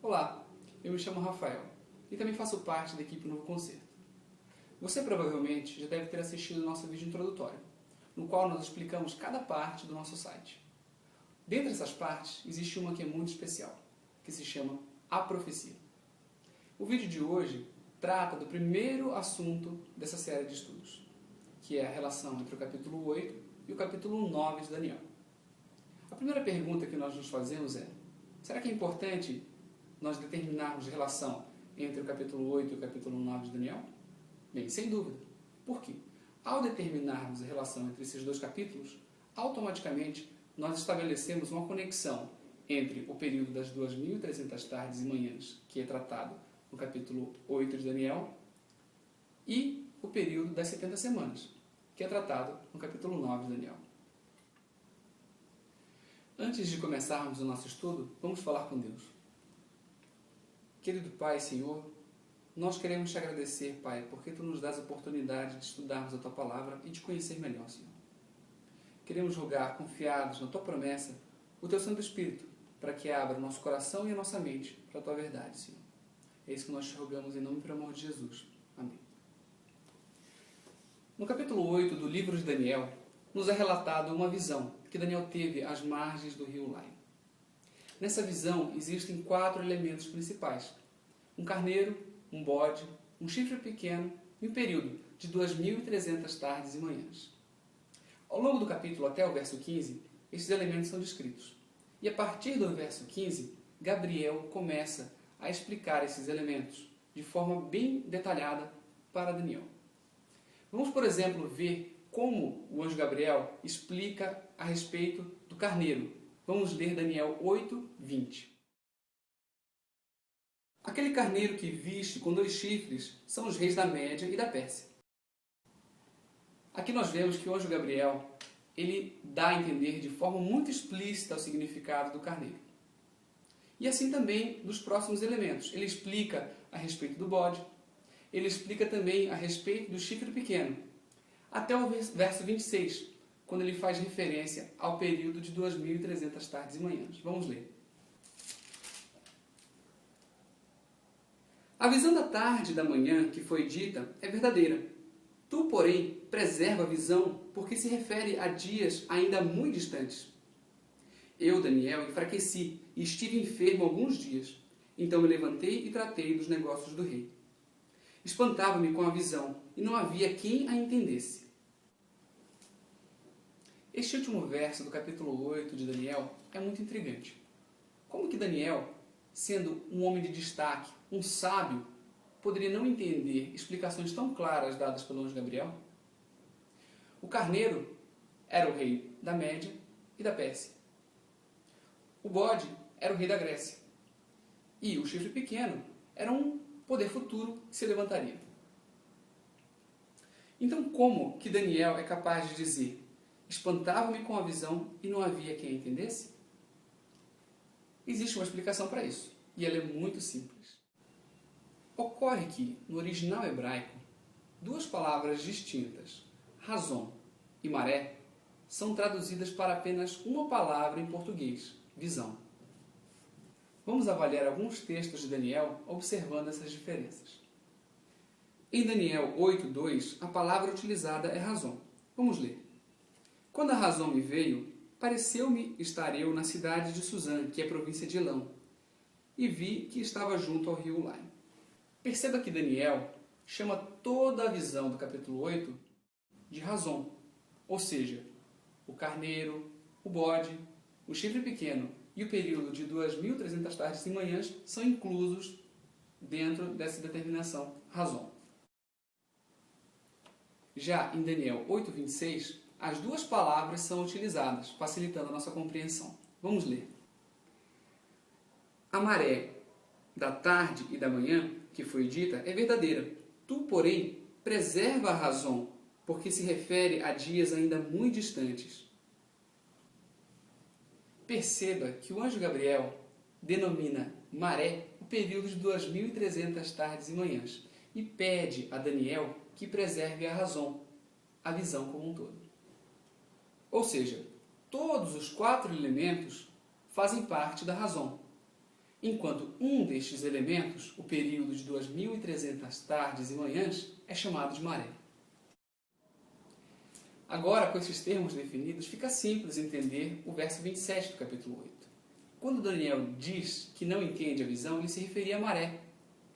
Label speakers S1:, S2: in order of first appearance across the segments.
S1: Olá, eu me chamo Rafael e também faço parte da equipe Novo Concerto. Você provavelmente já deve ter assistido o nosso vídeo introdutório, no qual nós explicamos cada parte do nosso site. Dentre essas partes, existe uma que é muito especial, que se chama A Profecia. O vídeo de hoje trata do primeiro assunto dessa série de estudos, que é a relação entre o capítulo 8 e o capítulo 9 de Daniel. A primeira pergunta que nós nos fazemos é: será que é importante nós determinarmos a relação entre o capítulo 8 e o capítulo 9 de Daniel? Bem, sem dúvida. Por quê? Ao determinarmos a relação entre esses dois capítulos, automaticamente nós estabelecemos uma conexão entre o período das 2.300 tardes e manhãs, que é tratado no capítulo 8 de Daniel, e o período das 70 semanas, que é tratado no capítulo 9 de Daniel. Antes de começarmos o nosso estudo, vamos falar com Deus. Querido Pai, Senhor, nós queremos te agradecer, Pai, porque Tu nos dás a oportunidade de estudarmos a Tua Palavra e de conhecer melhor, Senhor. Queremos rogar, confiados na Tua promessa, o Teu Santo Espírito, para que abra o nosso coração e a nossa mente para a Tua verdade, Senhor. É isso que nós te rogamos em nome e amor de Jesus. Amém. No capítulo 8 do livro de Daniel, nos é relatado uma visão que Daniel teve às margens do rio Lai. Nessa visão existem 4 elementos principais: um carneiro, um bode, um chifre pequeno e um período de 2.300 tardes e manhãs. Ao longo do capítulo até o verso 15, esses elementos são descritos. E a partir do verso 15, Gabriel começa a explicar esses elementos de forma bem detalhada para Daniel. Vamos, por exemplo, ver como o anjo Gabriel explica a respeito do carneiro. Vamos ler Daniel 8, 20. Aquele carneiro que viste com 2 chifres são os reis da Média e da Pérsia. Aqui nós vemos que o anjo Gabriel ele dá a entender de forma muito explícita o significado do carneiro. E assim também dos próximos elementos. Ele explica a respeito do bode, ele explica também a respeito do chifre pequeno, até o verso 26, quando ele faz referência ao período de 2.300 tardes e manhãs. Vamos ler. A visão da tarde e da manhã que foi dita é verdadeira. Tu, porém, preserva a visão, porque se refere a dias ainda muito distantes. Eu, Daniel, enfraqueci e estive enfermo alguns dias. Então me levantei e tratei dos negócios do rei. Espantava-me com a visão, e não havia quem a entendesse. Este último verso do capítulo 8 de Daniel é muito intrigante. Como que Daniel, sendo um homem de destaque, um sábio, poderia não entender explicações tão claras dadas pelo anjo Gabriel? O carneiro era o rei da Média e da Pérsia. O bode era o rei da Grécia. E o chifre pequeno era um poder futuro que se levantaria. Então, como que Daniel é capaz de dizer: espantava-me com a visão e não havia quem a entendesse? Existe uma explicação para isso, e ela é muito simples. Ocorre que, no original hebraico, 2 palavras distintas, razão e maré, são traduzidas para apenas uma palavra em português, visão. Vamos avaliar alguns textos de Daniel observando essas diferenças. Em Daniel 8:2, a palavra utilizada é razão. Vamos ler. Quando a razão me veio, pareceu-me estar eu na cidade de Suzã, que é província de Elão, e vi que estava junto ao rio Lai. Perceba que Daniel chama toda a visão do capítulo 8 de razão, ou seja, o carneiro, o bode, o chifre pequeno e o período de 2.300 tardes e manhãs são inclusos dentro dessa determinação razão. Já em Daniel 8:26, as 2 palavras são utilizadas, facilitando a nossa compreensão. Vamos ler. A maré da tarde e da manhã, que foi dita, é verdadeira. Tu, porém, preserva a razão, porque se refere a dias ainda muito distantes. Perceba que o anjo Gabriel denomina maré o período de 2.300 tardes e manhãs e pede a Daniel que preserve a razão, a visão como um todo. Ou seja, todos os 4 elementos fazem parte da razão. enquanto um destes elementos, o período de 2.300 tardes e manhãs, é chamado de maré. Agora, com esses termos definidos, fica simples entender o verso 27 do capítulo 8. Quando Daniel diz que não entende a visão, ele se referia à maré.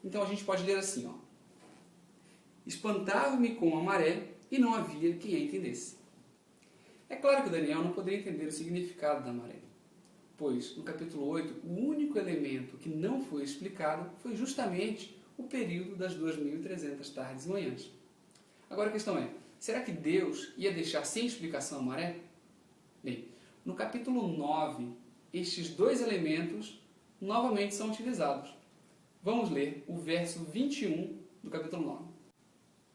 S1: Então a gente pode ler assim, ó. Espantava-me com a maré e não havia quem a entendesse. É claro que Daniel não poderia entender o significado da maré, pois no capítulo 8 o único elemento que não foi explicado foi justamente o período das 2.300 tardes e manhãs. Agora a questão é, será que Deus ia deixar sem explicação a maré? Bem, no capítulo 9, estes dois elementos novamente são utilizados. Vamos ler o verso 21 do capítulo 9.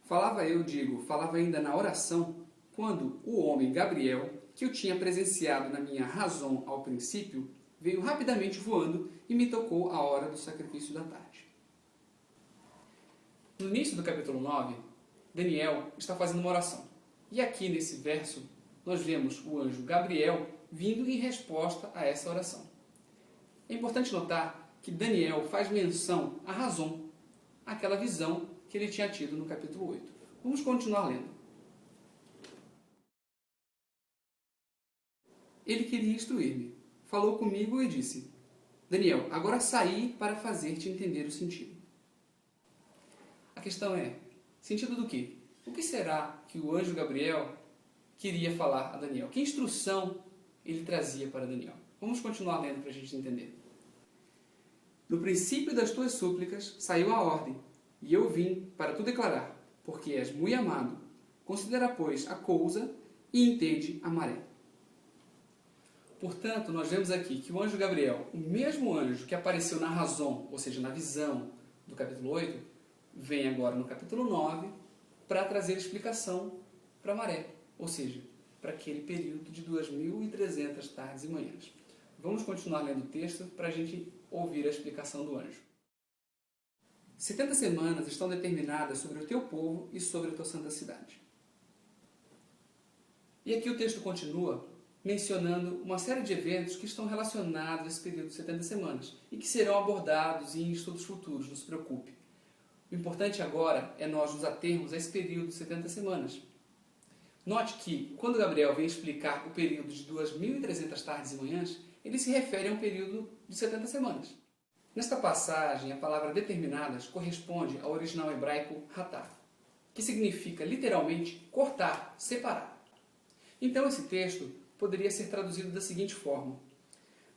S1: Falava ainda na oração, quando o homem Gabriel, que eu tinha presenciado na minha razão ao princípio, veio rapidamente voando e me tocou a hora do sacrifício da tarde. No início do capítulo 9, Daniel está fazendo uma oração. E aqui nesse verso, nós vemos o anjo Gabriel vindo em resposta a essa oração. É importante notar que Daniel faz menção à razão, àquela visão que ele tinha tido no capítulo 8. Vamos continuar lendo. Ele queria instruir-me. Falou comigo e disse: Daniel, agora saí para fazer-te entender o sentido. A questão é, sentido do quê? O que será que o anjo Gabriel queria falar a Daniel? Que instrução ele trazia para Daniel? Vamos continuar lendo para a gente entender. No princípio das tuas súplicas saiu a ordem, e eu vim para tu declarar, porque és muito amado. Considera, pois, a coisa e entende a maré. Portanto, nós vemos aqui que o anjo Gabriel, o mesmo anjo que apareceu na razão, ou seja, na visão do capítulo 8, vem agora no capítulo 9 para trazer explicação para a maré, ou seja, para aquele período de 2.300 tardes e manhãs. Vamos continuar lendo o texto para a gente ouvir a explicação do anjo. 70 semanas estão determinadas sobre o teu povo e sobre a tua santa cidade. E aqui o texto continua mencionando uma série de eventos que estão relacionados a esse período de 70 semanas e que serão abordados em estudos futuros, não se preocupe. O importante agora é nós nos atermos a esse período de 70 semanas. Note que, quando Gabriel vem explicar o período de 2.300 tardes e manhãs, ele se refere a um período de 70 semanas. Nesta passagem, a palavra determinadas corresponde ao original hebraico hatar, que significa literalmente cortar, separar. Então esse texto poderia ser traduzido da seguinte forma: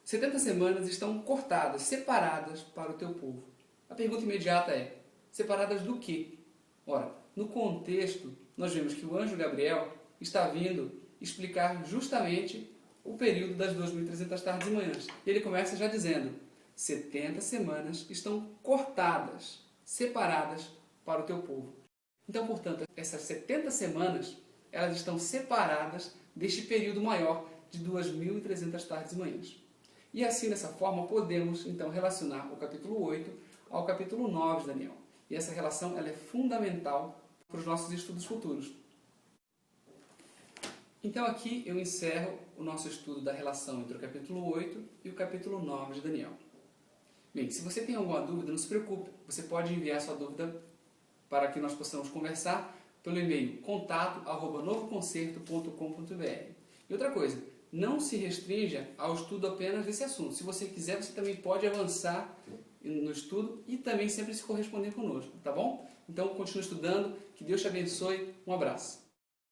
S1: 70 semanas estão cortadas, separadas para o teu povo. A pergunta imediata é: separadas do quê? Ora, no contexto, nós vemos que o anjo Gabriel está vindo explicar justamente o período das 2.300 tardes e manhãs. E ele começa já dizendo: 70 semanas estão cortadas, separadas para o teu povo. Então, portanto, essas 70 semanas, elas estão separadas deste período maior de 2.300 tardes e manhãs. E assim, dessa forma, podemos então relacionar o capítulo 8 ao capítulo 9 de Daniel. E essa relação ela é fundamental para os nossos estudos futuros. Então aqui eu encerro o nosso estudo da relação entre o capítulo 8 e o capítulo 9 de Daniel. Bem, se você tem alguma dúvida, não se preocupe. Você pode enviar sua dúvida para que nós possamos conversar pelo e-mail contato@novoconcerto.com.br. E outra coisa, não se restrinja ao estudo apenas desse assunto. Se você quiser, você também pode avançar no estudo e também sempre se corresponder conosco, tá bom? Então, continue estudando, que Deus te abençoe, um abraço.